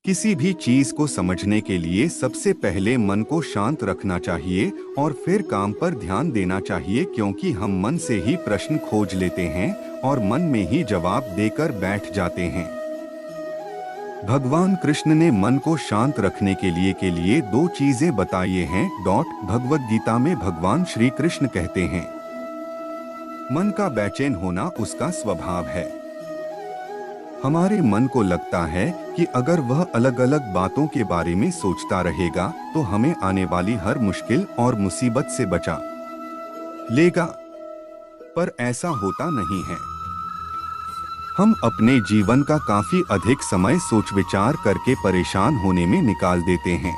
किसी भी चीज को समझने के लिए सबसे पहले मन को शांत रखना चाहिए और फिर काम पर ध्यान देना चाहिए, क्योंकि हम मन से ही प्रश्न खोज लेते हैं और मन में ही जवाब देकर बैठ जाते हैं। भगवान कृष्ण ने मन को शांत रखने के लिए दो चीजें बताई हैं। भगवद गीता में भगवान श्री कृष्ण कहते हैं, मन का बेचैन होना उसका स्वभाव है। हमारे मन को लगता है कि अगर वह अलग अलग बातों के बारे में सोचता रहेगा तो हमें आने वाली हर मुश्किल और मुसीबत से बचा लेगा, पर ऐसा होता नहीं है। हम अपने जीवन का काफी अधिक समय सोच विचार करके परेशान होने में निकाल देते हैं।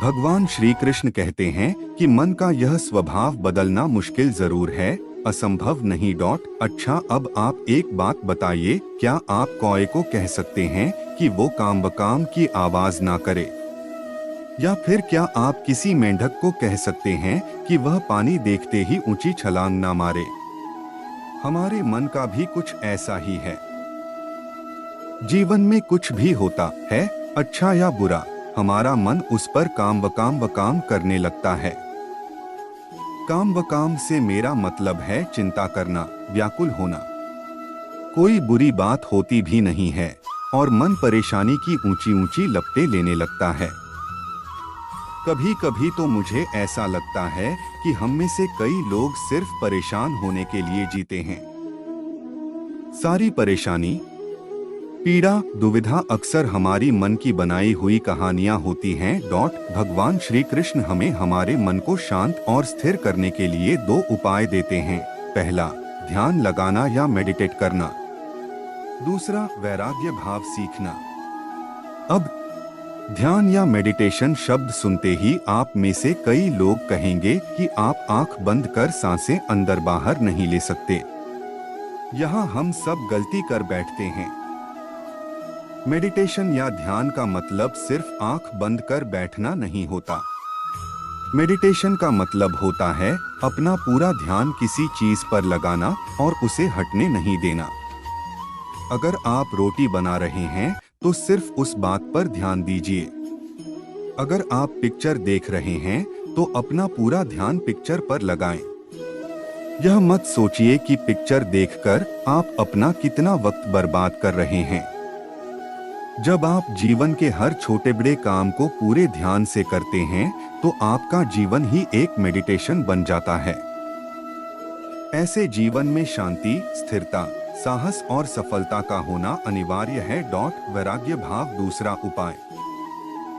भगवान श्री कृष्ण कहते हैं कि मन का यह स्वभाव बदलना मुश्किल जरूर है, असंभव नहीं। अच्छा, अब आप एक बात बताइए, क्या आप कौए को कह सकते हैं कि वो काम बकाम की आवाज ना करे? या फिर क्या आप किसी मेंढक को कह सकते हैं कि वह पानी देखते ही ऊंची छलांग ना मारे? हमारे मन का भी कुछ ऐसा ही है। जीवन में कुछ भी होता है, अच्छा या बुरा, हमारा मन उस पर काम बकाम करने लगता है। काम बकाम से मेरा मतलब है चिंता करना, व्याकुल होना। कोई बुरी बात होती भी नहीं है और मन परेशानी की ऊंची ऊंची लपटें लेने लगता है। कभी कभी तो मुझे ऐसा लगता है कि हम में से कई लोग सिर्फ परेशान होने के लिए जीते हैं। सारी परेशानी, पीड़ा, दुविधा अक्सर हमारी मन की बनाई हुई कहानियां होती हैं। भगवान श्री कृष्ण हमें हमारे मन को शांत और स्थिर करने के लिए दो उपाय देते हैं। पहला, ध्यान लगाना या मेडिटेट करना। दूसरा, वैराग्य भाव सीखना। अब ध्यान या मेडिटेशन शब्द सुनते ही आप में से कई लोग कहेंगे कि आप आंख बंद कर सांसें अंदर बाहर नहीं ले सकते। यहाँ हम सब गलती कर बैठते हैं। मेडिटेशन या ध्यान का मतलब सिर्फ आंख बंद कर बैठना नहीं होता। मेडिटेशन का मतलब होता है अपना पूरा ध्यान किसी चीज पर लगाना और उसे हटने नहीं देना। अगर आप रोटी बना रहे हैं तो सिर्फ उस बात पर ध्यान दीजिए। अगर आप पिक्चर देख रहे हैं तो अपना पूरा ध्यान पिक्चर पर लगाएं। यह मत सोचिए कि पिक्चर देखकर आप अपना कितना वक्त बर्बाद कर रहे हैं। जब आप जीवन के हर छोटे बड़े काम को पूरे ध्यान से करते हैं तो आपका जीवन ही एक मेडिटेशन बन जाता है। ऐसे जीवन में शांति, स्थिरता, साहस और सफलता का होना अनिवार्य है। वैराग्य भाव दूसरा उपाय।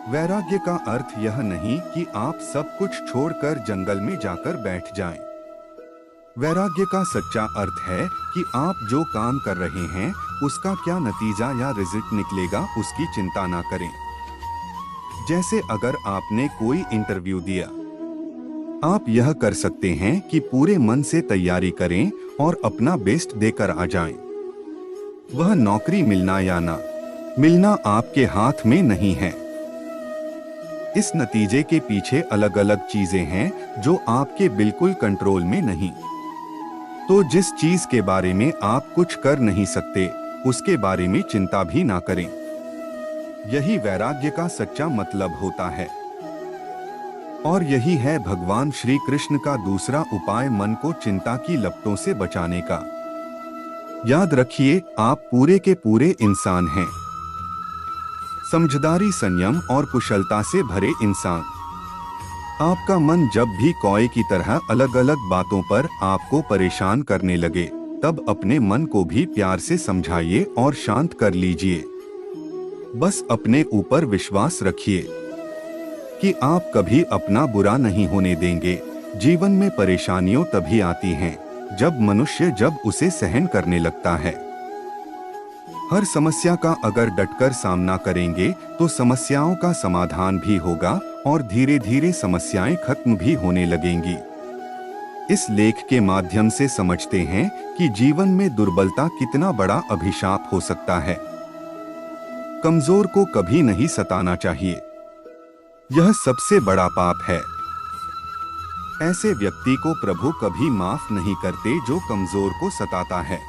वैराग्य का अर्थ यह नहीं कि आप सब कुछ छोड़कर जंगल में जाकर बैठ जाएं। वैराग्य का सच्चा अर्थ है कि आप जो काम कर रहे हैं उसका क्या नतीजा या रिजल्ट निकलेगा उसकी चिंता ना करें। जैसे अगर आपने कोई इंटरव्यू दिया, आप यह कर सकते हैं कि पूरे मन से तैयारी करें और अपना बेस्ट देकर आ जाएं। वह नौकरी मिलना या ना मिलना आपके हाथ में नहीं है। इस नतीजे के पीछे अलग अलग चीजें हैं जो आपके बिल्कुल कंट्रोल में नहीं। तो जिस चीज के बारे में आप कुछ कर नहीं सकते उसके बारे में चिंता भी ना करें। यही वैराग्य का सच्चा मतलब होता है। और यही है भगवान श्री कृष्ण का दूसरा उपाय, मन को चिंता की लपटों से बचाने का। याद रखिए, आप पूरे के पूरे इंसान हैं। समझदारी, संयम और कुशलता से भरे इंसान। आपका मन जब भी कौए की तरह अलग अलग बातों पर आपको परेशान करने लगे तब अपने मन को भी प्यार से समझाइए और शांत कर लीजिए। बस अपने ऊपर विश्वास रखिए कि आप कभी अपना बुरा नहीं होने देंगे। जीवन में परेशानियों तभी आती हैं जब मनुष्य उसे सहन करने लगता है। हर समस्या का अगर डटकर सामना करेंगे तो समस्याओं का समाधान भी होगा और धीरे धीरे समस्याएं खत्म भी होने लगेंगी। इस लेख के माध्यम से समझते हैं कि जीवन में दुर्बलता कितना बड़ा अभिशाप हो सकता है। कमजोर को कभी नहीं सताना चाहिए, यह सबसे बड़ा पाप है। ऐसे व्यक्ति को प्रभु कभी माफ नहीं करते जो कमजोर को सताता है।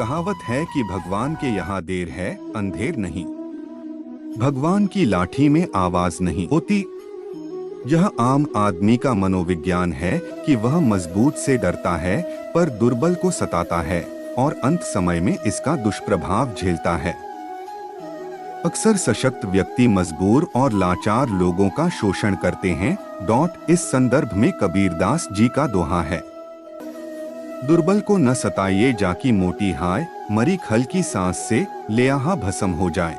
कहावत है कि भगवान के यहाँ देर है, अंधेर नहीं। भगवान की लाठी में आवाज नहीं होती। यह आम आदमी का मनोविज्ञान है कि वह मजबूत से डरता है पर दुर्बल को सताता है और अंत समय में इसका दुष्प्रभाव झेलता है। अक्सर सशक्त व्यक्ति मजबूर और लाचार लोगों का शोषण करते हैं। इस संदर्भ में कबीरदास जी का दोहा है, दुर्बल को न सताइए जाकी मोटी हाय, मरी खल की सांस से ले आहा भस्म हो जाए।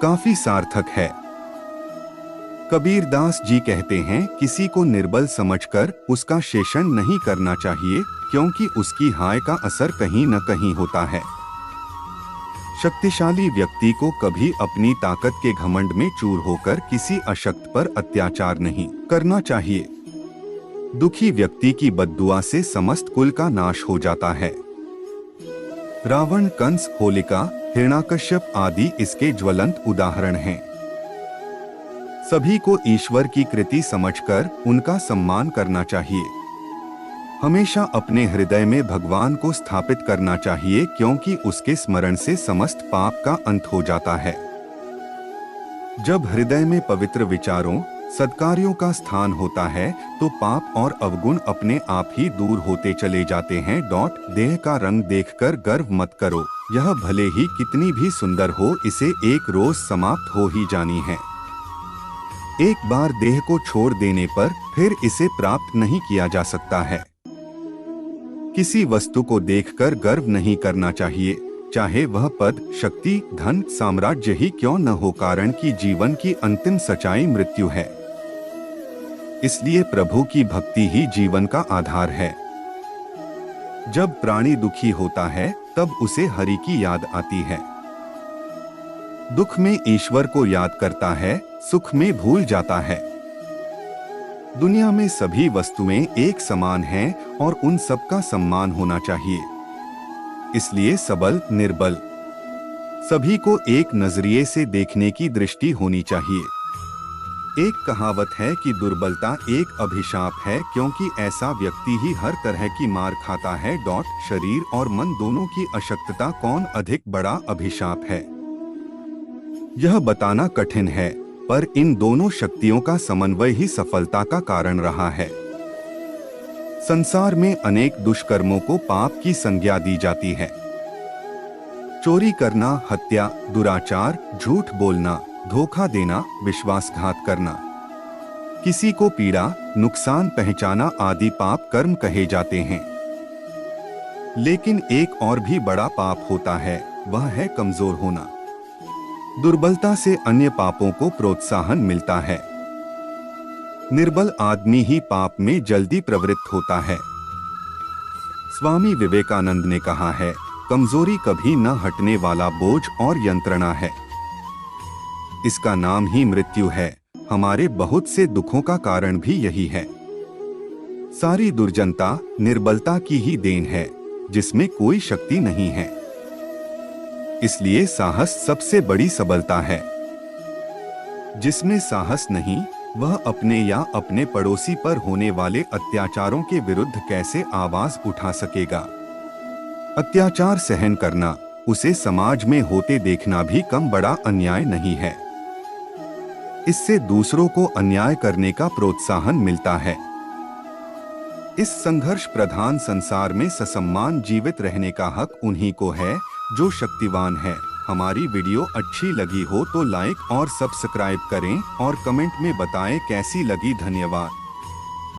काफी सार्थक है। कबीरदास जी कहते हैं, किसी को निर्बल समझकर उसका शोषण नहीं करना चाहिए, क्योंकि उसकी हाय का असर कहीं न कहीं होता है। शक्तिशाली व्यक्ति को कभी अपनी ताकत के घमंड में चूर होकर किसी अशक्त पर अत्याचार नहीं करना चाहिए। दुखी व्यक्ति की बद्दुआ से समस्त कुल का नाश हो जाता है। रावण, कंस, होलिका, हिरण्याकश्यप आदि इसके ज्वलंत उदाहरण हैं। सभी को ईश्वर की कृति समझकर उनका सम्मान करना चाहिए। हमेशा अपने हृदय में भगवान को स्थापित करना चाहिए, क्योंकि उसके स्मरण से समस्त पाप का अंत हो जाता है। जब हृदय में पवित्र विचारों, सत्कार्यों का स्थान होता है तो पाप और अवगुण अपने आप ही दूर होते चले जाते हैं। देह का रंग देखकर गर्व मत करो, यह भले ही कितनी भी सुंदर हो, इसे एक रोज समाप्त हो ही जानी है। एक बार देह को छोड़ देने पर फिर इसे प्राप्त नहीं किया जा सकता है। किसी वस्तु को देखकर गर्व नहीं करना चाहिए, चाहे वह पद, शक्ति, धन, साम्राज्य ही क्यों न हो, कारण कि जीवन की अंतिम सच्चाई मृत्यु है। इसलिए प्रभु की भक्ति ही जीवन का आधार है। जब प्राणी दुखी होता है तब उसे हरि की याद आती है। दुख में ईश्वर को याद करता है, सुख में भूल जाता है। दुनिया में सभी वस्तुएं एक समान हैं और उन सब का सम्मान होना चाहिए। इसलिए सबल, निर्बल सभी को एक नजरिए से देखने की दृष्टि होनी चाहिए। एक कहावत है कि दुर्बलता एक अभिशाप है, क्योंकि ऐसा व्यक्ति ही हर तरह की मार खाता है। शरीर और मन दोनों की अशक्तता कौन अधिक बड़ा अभिशाप है, यह बताना कठिन है, पर इन दोनों शक्तियों का समन्वय ही सफलता का कारण रहा है। संसार में अनेक दुष्कर्मों को पाप की संज्ञा दी जाती है। चोरी करना, हत्या, दुराचार, झूठ बोलना, धोखा देना, विश्वासघात करना, किसी को पीड़ा, नुकसान पहुंचाना आदि पाप कर्म कहे जाते हैं। लेकिन एक और भी बड़ा पाप होता है, वह है कमजोर होना। दुर्बलता से अन्य पापों को प्रोत्साहन मिलता है। निर्बल आदमी ही पाप में जल्दी प्रवृत्त होता है। स्वामी विवेकानंद ने कहा है, कमजोरी कभी न हटने वाला बोझ और यंत्रणा है। इसका नाम ही मृत्यु है। हमारे बहुत से दुखों का कारण भी यही है। सारी दुर्जनता निर्बलता की ही देन है, जिसमें कोई शक्ति नहीं है। इसलिए साहस सबसे बड़ी सबलता है। जिसमें साहस नहीं, वह अपने या अपने पड़ोसी पर होने वाले अत्याचारों के विरुद्ध कैसे आवाज उठा सकेगा। अत्याचार सहन करना, उसे समाज में होते देखना भी कम बड़ा अन्याय नहीं है। इससे दूसरों को अन्याय करने का प्रोत्साहन मिलता है। इस संघर्ष प्रधान संसार में ससम्मान जीवित रहने का हक उन्हीं को है जो शक्तिवान है। हमारी वीडियो अच्छी लगी हो तो लाइक और सब्सक्राइब करें और कमेंट में बताएं कैसी लगी। धन्यवाद।